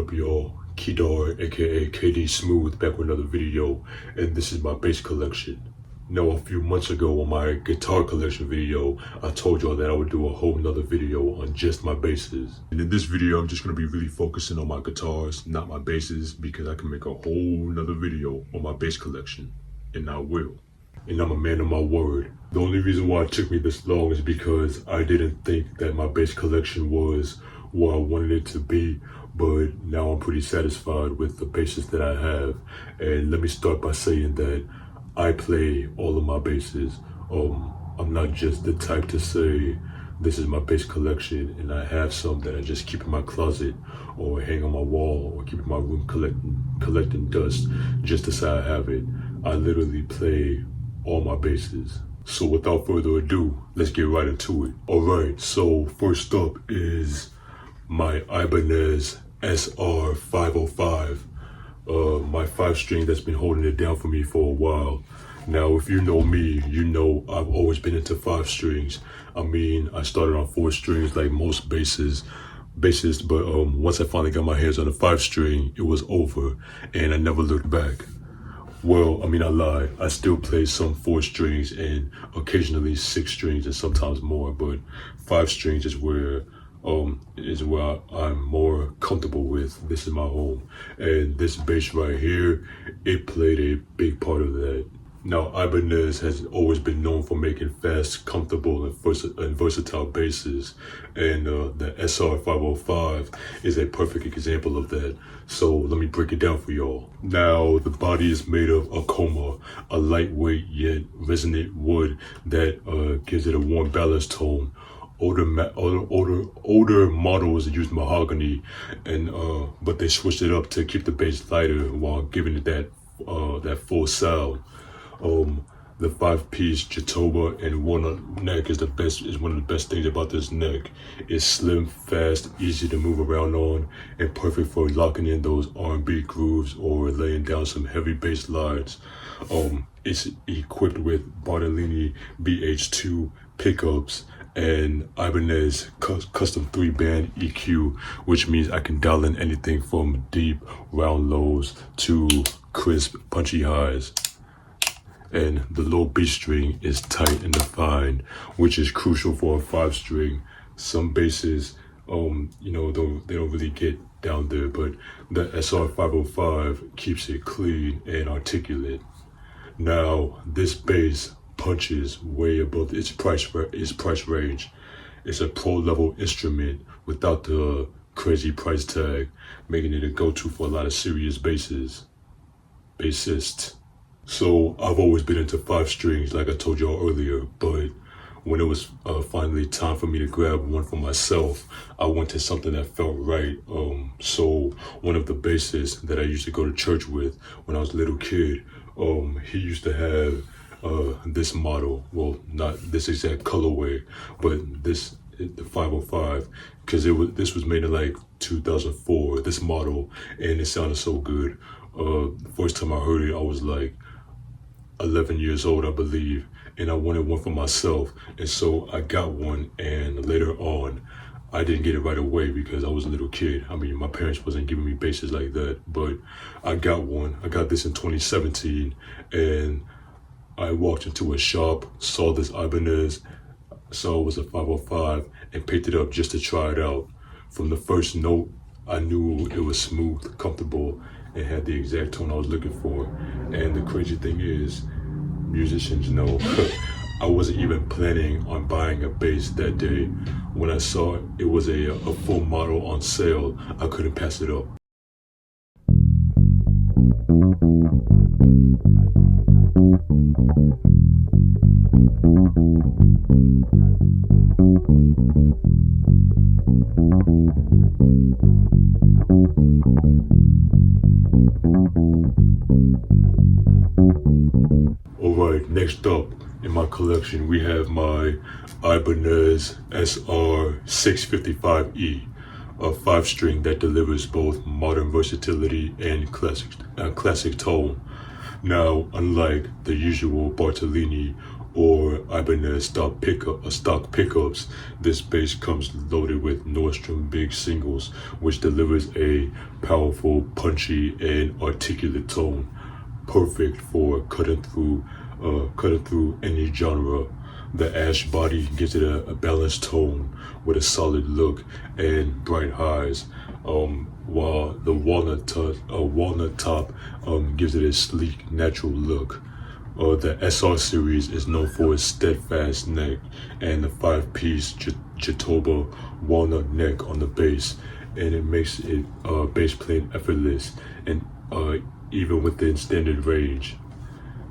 up, y'all? Kedar, aka KD Smooth, back with another video, and this is my bass collection. Now, a few months ago on my guitar collection video, I told y'all that I would do a whole nother video on just my basses. And in this video, I'm just gonna be really focusing on my guitars, not my basses, because I can make a whole nother video on my bass collection, and I will. And I'm a man of my word. The only reason why it took me this long is because I didn't think that my bass collection was what I wanted it to be, but now I'm pretty satisfied with the basses that I have. And let me start by saying that I play all of my basses. I'm not just the type to say this is my bass collection and I have some that I just keep in my closet or hang on my wall or keep in my room collecting dust just to say I have it. I literally play all my basses. So without further ado, let's get right into it. Alright, so first up is my Ibanez SR 505. My 5-string that's been holding it down for me for a while. Now, if you know me, you know I've always been into 5 strings. I mean, I started on 4 strings like most bassists, but once I finally got my hands on a 5-string, it was over, and I never looked back. Well, I mean, I lied. I still play some 4 strings and occasionally 6 strings and sometimes more, but 5 strings is where I'm more comfortable with. This is my home, and this bass right here, it played a big part of that. Now, Ibanez has always been known for making fast, comfortable, and versatile basses, and the SR 505 is a perfect example of that. So let me break it down for y'all. Now, the body is made of Akoma, a lightweight yet resonant wood that gives it a warm balance tone. Older models use mahogany, and but they switched it up to keep the bass lighter while giving it that full sound. The 5-piece Jatoba and walnut neck is one of the best things about this neck. It's slim, fast, easy to move around on, and perfect for locking in those R&B grooves or laying down some heavy bass lines. It's equipped with Bartolini BH2 pickups and Ibanez custom 3-band EQ, which means I can dial in anything from deep, round lows to crisp, punchy highs. And the low B string is tight and defined, which is crucial for a 5-string. Some basses, they don't really get down there, but the SR 505 keeps it clean and articulate. Now, this bass punches way above its price range. It's a pro-level instrument without the crazy price tag, making it a go-to for a lot of serious bassists. So I've always been into 5 strings, like I told y'all earlier, but when it was finally time for me to grab one for myself, I went to something that felt right. So one of the bassists that I used to go to church with when I was a little kid, he used to have this model. Well, not this exact colorway, but the 505, because this was made in like 2004. This model, and it sounded so good. The first time I heard it, I was like 11 years old, I believe, and I wanted one for myself, and so I got one. And later on, I didn't get it right away because I was a little kid. I mean, my parents wasn't giving me basses like that, but I got one. I got this in 2017, and I walked into a shop, saw this Ibanez, saw it was a 505, and picked it up just to try it out. From the first note, I knew it was smooth, comfortable, and had the exact tone I was looking for. And the crazy thing is, musicians know, I wasn't even planning on buying a bass that day. When I saw it was a full model on sale, I couldn't pass it up. Alright, next up in my collection we have my Ibanez SR 655E, a 5-string that delivers both modern versatility and classic tone. Now, unlike the usual Bartolini or Ibanez stock pickups. This bass comes loaded with Nordstrom big singles, which delivers a powerful, punchy, and articulate tone, perfect for cutting through any genre. The ash body gives it a balanced tone with a solid look and bright highs, while the walnut top gives it a sleek, natural look. The SR series is known for its steadfast neck and the five-piece Jatoba walnut neck on the bass, and it makes it bass playing effortless and even within standard range.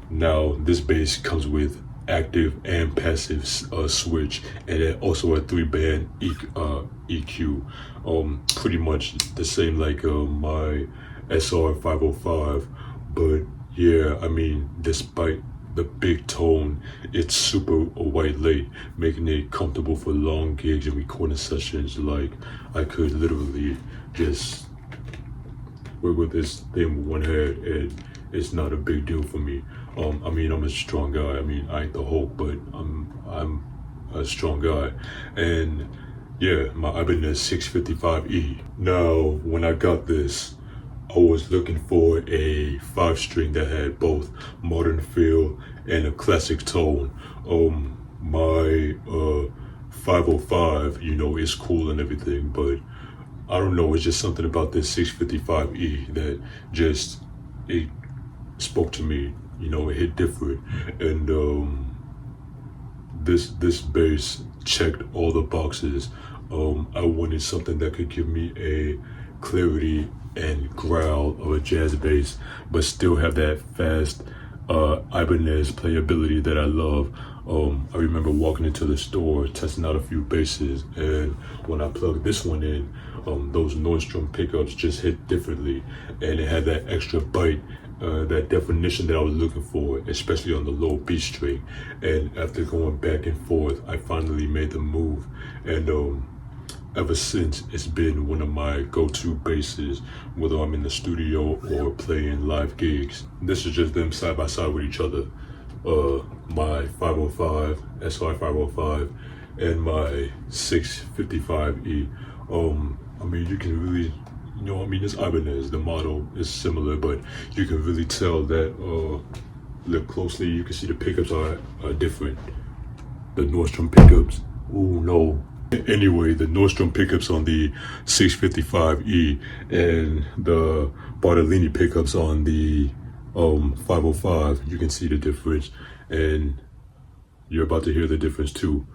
Now, this bass comes with active and passive switch, and then also a 3-band EQ. Pretty much the same like my SR 505, but yeah, I mean, despite the big tone, it's super white late, making it comfortable for long gigs and recording sessions. Like, I could literally just work with this thing with one hand, and it's not a big deal for me. I mean, I'm a strong guy. I mean, I ain't the Hulk, but I'm a strong guy. And yeah, my Ibanez 655E. Now, when I got this, I was looking for a 5-string that had both modern feel and a classic tone. My 505, is cool and everything, but I don't know, it's just something about this 655E that it spoke to me. It hit different, and this bass checked all the boxes. I wanted something that could give me a clarity and growl of a jazz bass, but still have that fast Ibanez playability that I love. I remember walking into the store, testing out a few basses, and when I plugged this one in, those Nordstrom pickups just hit differently, and it had that extra bite, that definition that I was looking for, especially on the low B string. And after going back and forth, I finally made the move, and ever since, it's been one of my go-to basses, whether I'm in the studio or playing live gigs. This is just them side by side with each other. My 505, SR 505, and my 655E. I mean, you can really, it's Ibanez. The model is similar, but you can really tell that, look closely, you can see the pickups are different. The Nordstrom pickups, oh no. Anyway, the Nordstrom pickups on the 655E and the Bartolini pickups on the 505, you can see the difference, and you're about to hear the difference too.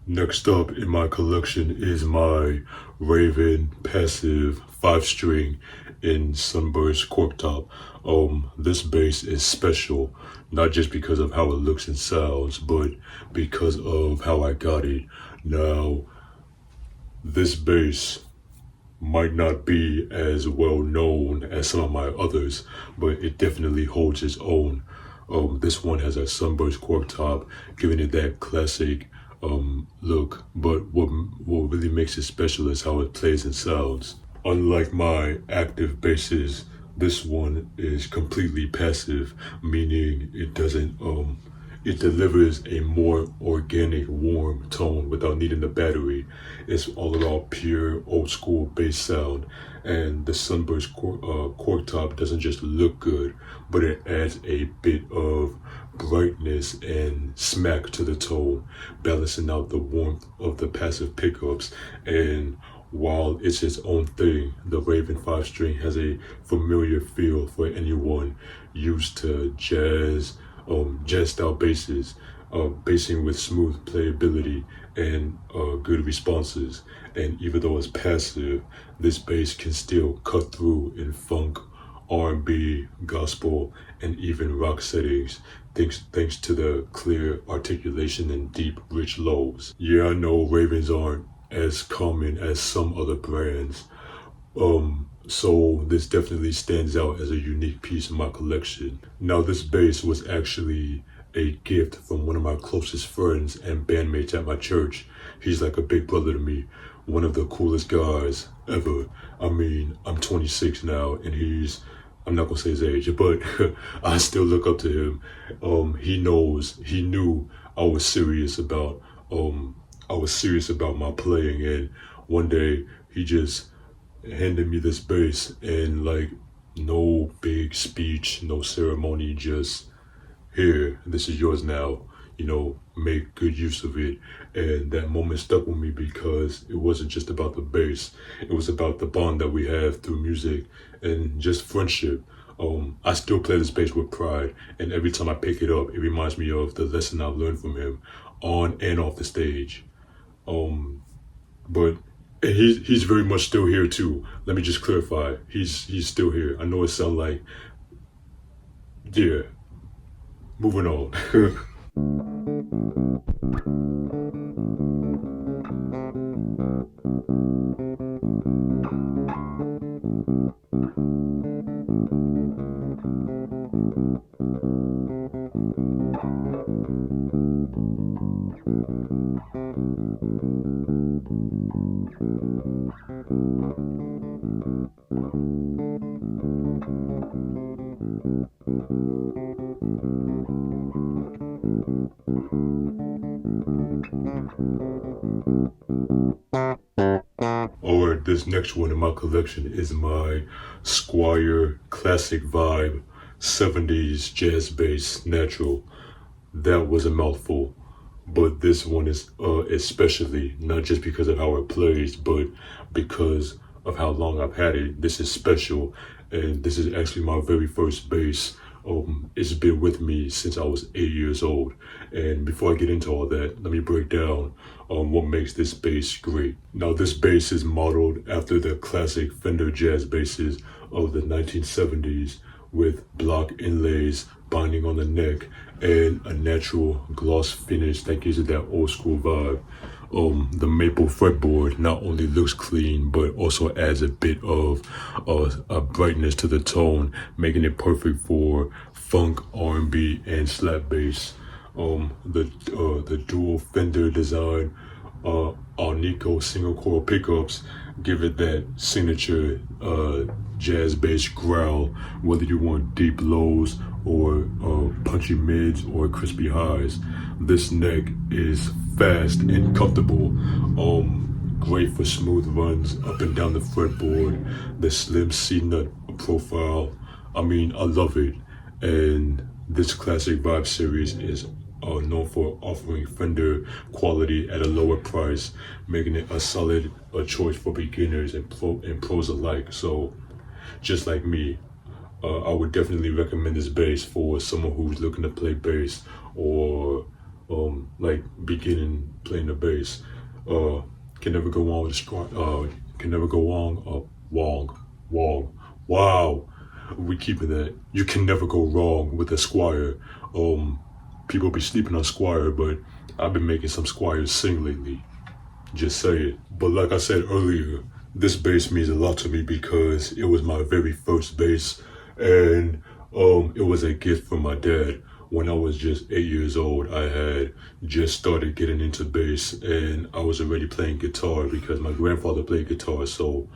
Next up in my collection is my Raven passive 5-string in Sunburst cork top. This bass is special, not just because of how it looks and sounds, but because of how I got it. Now, this bass might not be as well known as some of my others, but it definitely holds its own. This one has a Sunburst cork top, giving it that classic look, but what really makes it special is how it plays and sounds. Unlike my active basses, this one is completely passive, meaning it delivers a more organic, warm tone without needing the battery. It's all around pure, old school bass sound, and the Sunburst cork top doesn't just look good, but it adds a bit of brightness and smack to the tone, balancing out the warmth of the passive pickups. And while it's its own thing, the Raven 5-string has a familiar feel for anyone used to jazz style basses, bassing with smooth playability and good responses. And even though it's passive, this bass can still cut through in funk, R&B, gospel, and even rock settings, thanks to the clear articulation and deep, rich lows. Yeah, I know Ravens aren't as common as some other brands, so this definitely stands out as a unique piece in my collection. Now, this bass was actually a gift from one of my closest friends and bandmates at my church. He's like a big brother to me, one of the coolest guys ever. I mean, I'm 26 now, and I'm not gonna say his age, but I still look up to him. He knew I was serious about my playing, and one day he just handed me this bass, and like, no big speech, no ceremony, just, here, this is yours now, make good use of it. And that moment stuck with me because it wasn't just about the bass, it was about the bond that we have through music and just friendship. I still play this bass with pride, and every time I pick it up, it reminds me of the lesson I've learned from him on and off the stage. But and he's very much still here too. Let me just clarify. He's still here. I know it sounds like, yeah. Moving on. Alright, this next one in my collection is my Squire Classic Vibe 70s Jazz Bass Natural. That was a mouthful, but this one is especially, not just because of how it plays, but because of how long I've had it. This is special, and this is actually my very first bass. It's been with me since I was 8 years old. And before I get into all that, let me break down what makes this bass great. Now, this bass is modeled after the classic Fender jazz basses of the 1970s, with block inlays binding on the neck and a natural gloss finish that gives it that old school vibe. The maple fretboard not only looks clean, but also adds a bit of a brightness to the tone, making it perfect for funk, R&B, and slap bass. The dual Fender design, Alnico single coil pickups give it that signature jazz bass growl, whether you want deep lows or punchy mids or crispy highs. This neck is fast and comfortable, great for smooth runs up and down the fretboard. The slim C-nut profile, I mean, I love it. And this classic vibe series is known for offering Fender quality at a lower price, making it a solid choice for beginners and pros alike. So, just like me, I would definitely recommend this bass for someone who's looking to play bass or like beginning playing the bass. Can never go wrong with can never go wrong. Wow, we keeping that. You can never go wrong with a Squire. People be sleeping on Squire, but I've been making some Squires sing lately. Just say it. But like I said earlier, this bass means a lot to me because it was my very first bass, and it was a gift from my dad. When I was just 8 years old, I had just started getting into bass, and I was already playing guitar because my grandfather played guitar, so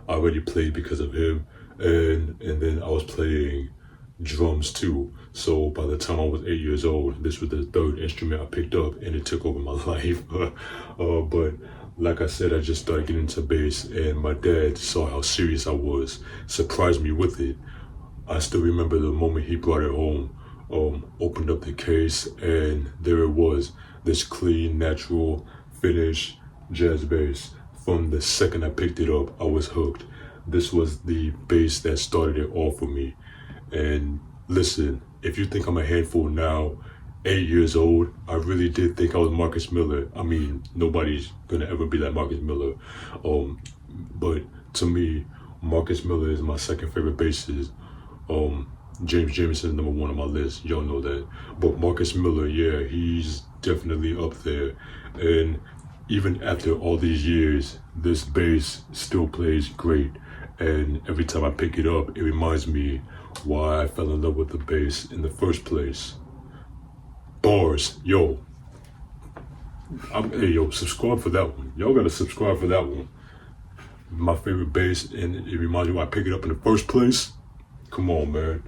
I already played because of him, and then I was playing drums too. So by the time I was 8 years old, this was the third instrument I picked up, and it took over my life. But like I said, I just started getting into bass, and my dad saw how serious I was, surprised me with it. I still remember the moment he brought it home, opened up the case, and there it was, this clean, natural finish jazz bass. From the second I picked it up, I was hooked. This was the bass that started it all for me. And listen, if you think I'm a handful now, 8 years old, I really did think I was Marcus Miller. I mean, nobody's gonna ever be like Marcus Miller. But to me, Marcus Miller is my second favorite bassist. James Jameson's number one on my list. Y'all know that. But Marcus Miller, yeah, he's definitely up there. And even after all these years, this bass still plays great. And every time I pick it up, it reminds me why I fell in love with the bass in the first place. Bars, yo. Hey, yo, subscribe for that one. Y'all gotta subscribe for that one. My favorite bass, and it reminds me why I picked it up in the first place. Come on, man.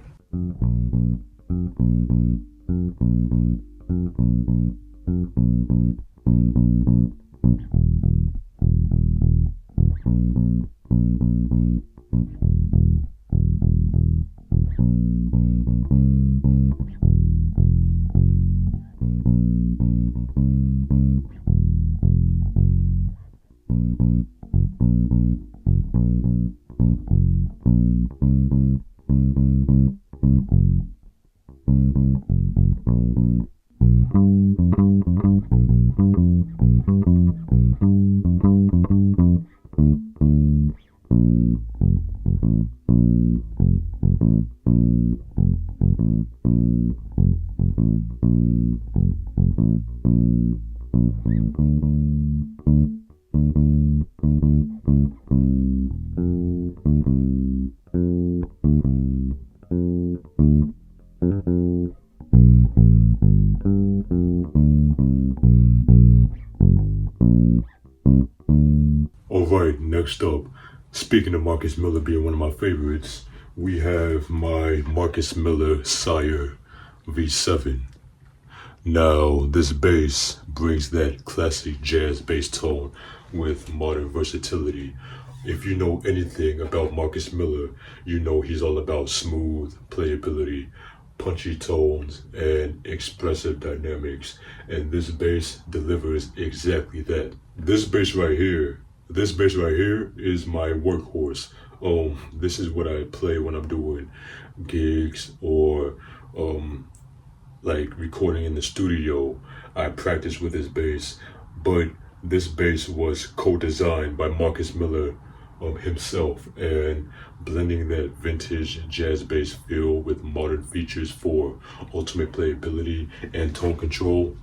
Alright, next up, speaking of Marcus Miller being one of my favorites, we have my Marcus Miller Sire V7. Now, this bass brings that classic jazz bass tone with modern versatility. If you know anything about Marcus Miller, you know he's all about smooth playability, punchy tones, and expressive dynamics. And this bass delivers exactly that. This bass right here is my workhorse. This is what I play when I'm doing gigs or like recording in the studio. I practice with this bass, but this bass was co-designed by Marcus Miller himself, and blending that vintage jazz bass feel with modern features for ultimate playability and tone control.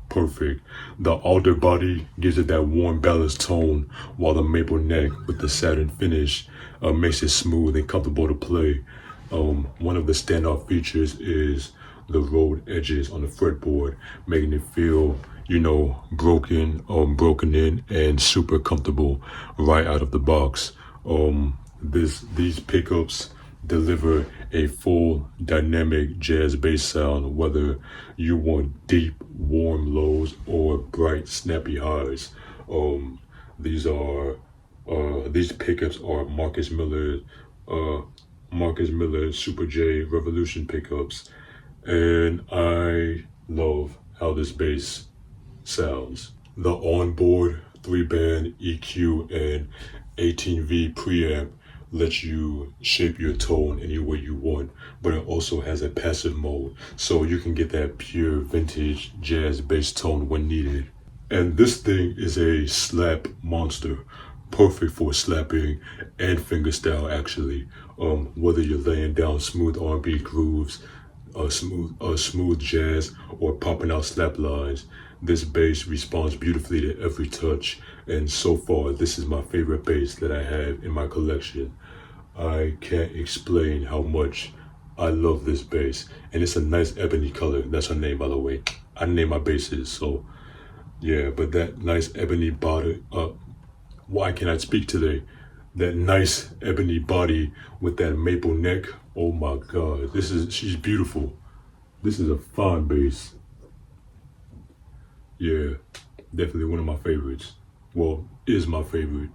Perfect. The alder body gives it that warm balanced tone, while the maple neck with the satin finish makes it smooth and comfortable to play. One of the standout features is the rolled edges on the fretboard, making it feel, broken in and super comfortable right out of the box. These pickups deliver a full dynamic jazz bass sound, whether you want deep, warm lows or bright, snappy highs. These pickups are Marcus Miller Super J Revolution pickups, and I love how this bass sounds. The onboard 3-band EQ and 18V preamp lets you shape your tone any way you want, but it also has a passive mode, so you can get that pure vintage jazz bass tone when needed. And this thing is a slap monster, perfect for slapping and fingerstyle actually. Whether you're laying down smooth R&B grooves, smooth jazz, or popping out slap lines, this bass responds beautifully to every touch. And so far, this is my favorite bass that I have in my collection. I can't explain how much I love this bass, and it's a nice ebony color. That's her name, by the way. I name my basses, so yeah. But that nice ebony body. Why can I speak today? That nice ebony body with that maple neck. Oh my God, she's beautiful. This is a fine bass. Yeah, definitely one of my favorites. Well, is my favorite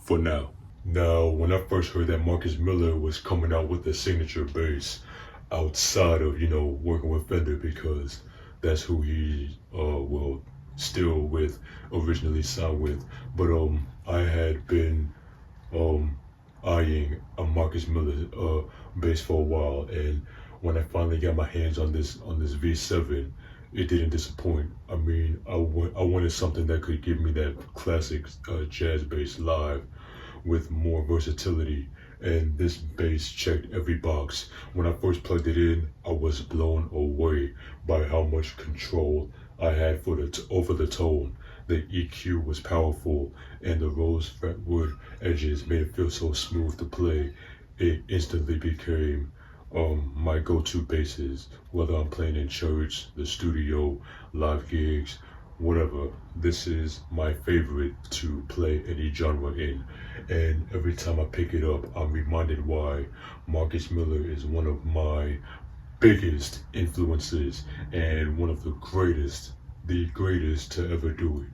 for now. Now, when I first heard that Marcus Miller was coming out with a signature bass outside of, working with Fender, because that's who he, still originally signed with. But I had been eyeing a Marcus Miller bass for a while, and when I finally got my hands on this V7, it didn't disappoint. I mean, I wanted something that could give me that classic jazz bass live with more versatility and this bass checked every box. When I first plugged it in, I was blown away by how much control I had over the tone. The EQ was powerful, and the rose fretwood edges made it feel so smooth to play. It instantly became my go-to basses, whether I'm playing in church, the studio, live gigs, whatever. This is my favorite to play any genre in, and every time I pick it up, I'm reminded why Marcus Miller is one of my biggest influences and one of the greatest to ever do it.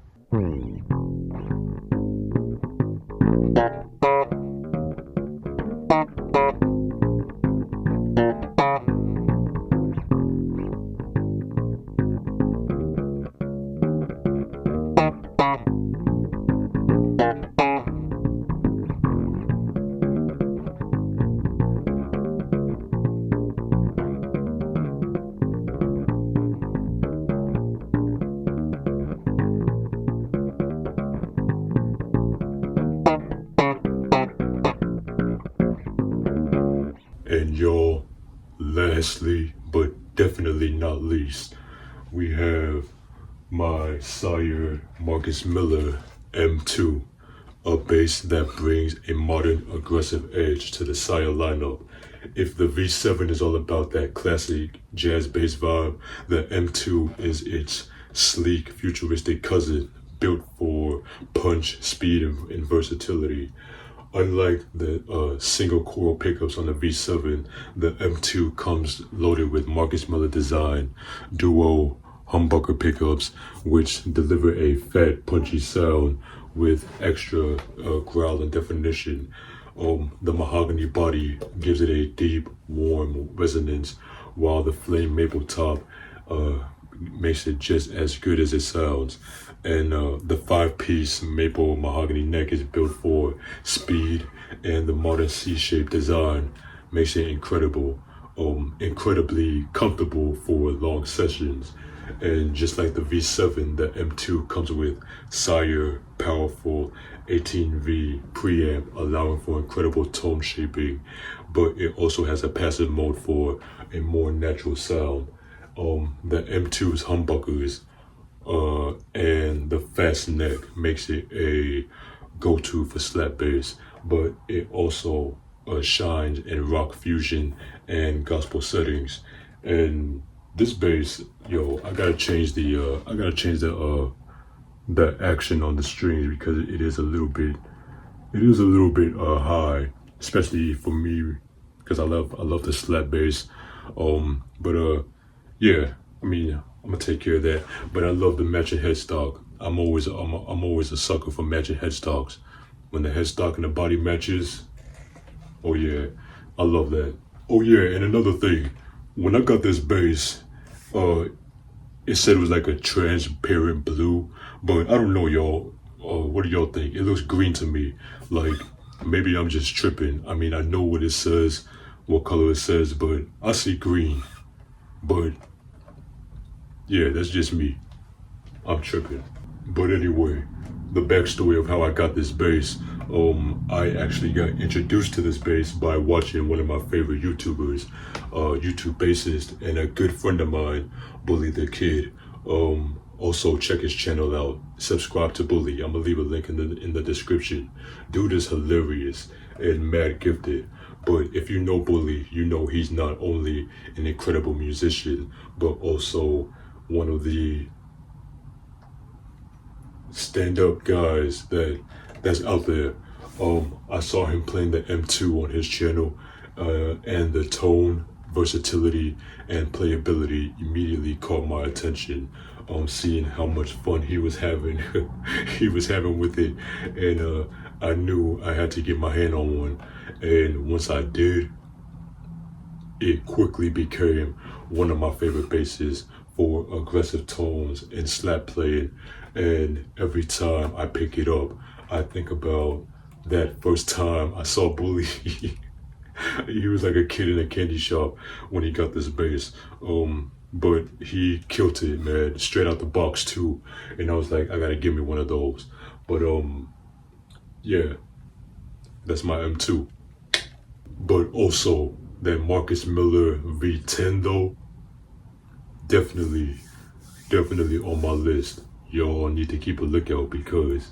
And y'all, lastly, but definitely not least, we have my sire Marcus Miller M2, a bass that brings a modern aggressive edge to the sire lineup. If the V7 is all about that classic jazz bass vibe, the M2 is its sleek, futuristic cousin, built for punch, speed, and versatility. Unlike the single coil pickups on the V7, the M2 comes loaded with Marcus Miller design duo humbucker pickups, which deliver a fat, punchy sound with extra growl and definition. The mahogany body gives it a deep, warm resonance, while the flame maple top makes it just as good as it sounds. And the 5-piece maple mahogany neck is built for speed, and the modern C-shaped design makes it incredibly comfortable for long sessions. And just like the V7, the M2 comes with Sire powerful 18V preamp, allowing for incredible tone shaping, but it also has a passive mode for a more natural sound. The M2's humbuckers and the fast neck makes it a go-to for slap bass, but it also shines in rock fusion and gospel settings. And this bass, yo, I gotta change the action on the strings because it is a little bit high, especially for me because I love the slap bass. But yeah, I mean, I'm gonna take care of that. But I love the matching headstock. I'm always a sucker for matching headstocks. When the headstock and the body matches, oh yeah, I love that. Oh yeah, and another thing, when I got this bass, it said it was like a transparent blue, but I don't know, y'all. What do y'all think? It looks green to me. Like maybe I'm just tripping. I mean, I know what it says, what color it says, but I see green. But yeah, that's just me. I'm tripping. But anyway, the backstory of how I got this bass. I actually got introduced to this bass by watching one of my favorite YouTubers, YouTube bassist, and a good friend of mine, Bully the Kid. Also check his channel out. Subscribe to Bully. I'm gonna leave a link in the description. Dude is hilarious and mad gifted. But if you know Bully, you know he's not only an incredible musician, but also one of the stand-up guys that's out there. I saw him playing the M2 on his channel, and the tone, versatility, and playability immediately caught my attention. Seeing how much fun he was having, with it, and I knew I had to get my hand on one. And once I did, it quickly became one of my favorite basses for aggressive tones and slap playing. And every time I pick it up, I think about that first time I saw Bully. He was like a kid in a candy shop when he got this bass. But he killed it, man, straight out the box too. And I was like, I gotta give me one of those. But yeah, that's my M2. But also that Marcus Miller V10 though, definitely on my list. Y'all need to keep a lookout because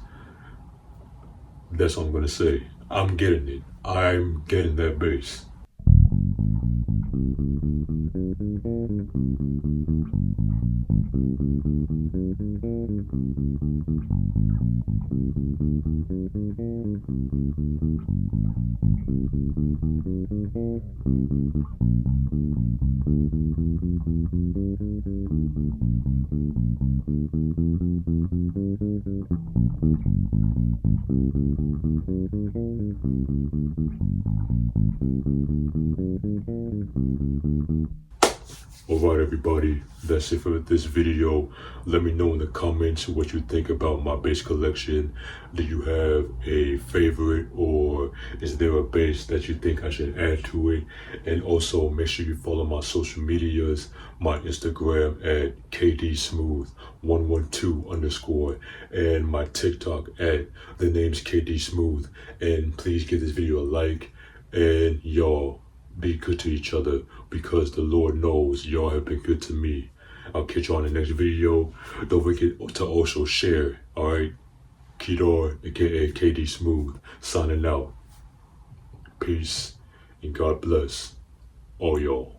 that's all I'm gonna say. I'm getting it. I'm getting that bass. Alright everybody, that's it for this video. Let me know in the comments what you think about my bass collection. Do you have a favorite, or is there a bass that you think I should add to it? And also make sure you follow my social medias, my Instagram at kdsmooth112_ and my TikTok at the name's kdsmooth. And please give this video a like, and y'all be good to each other because the Lord knows y'all have been good to me. I'll catch you on the next video. Don't forget to also share. Alright, Kedar, aka KD Smooth, signing out. Peace and God bless all y'all.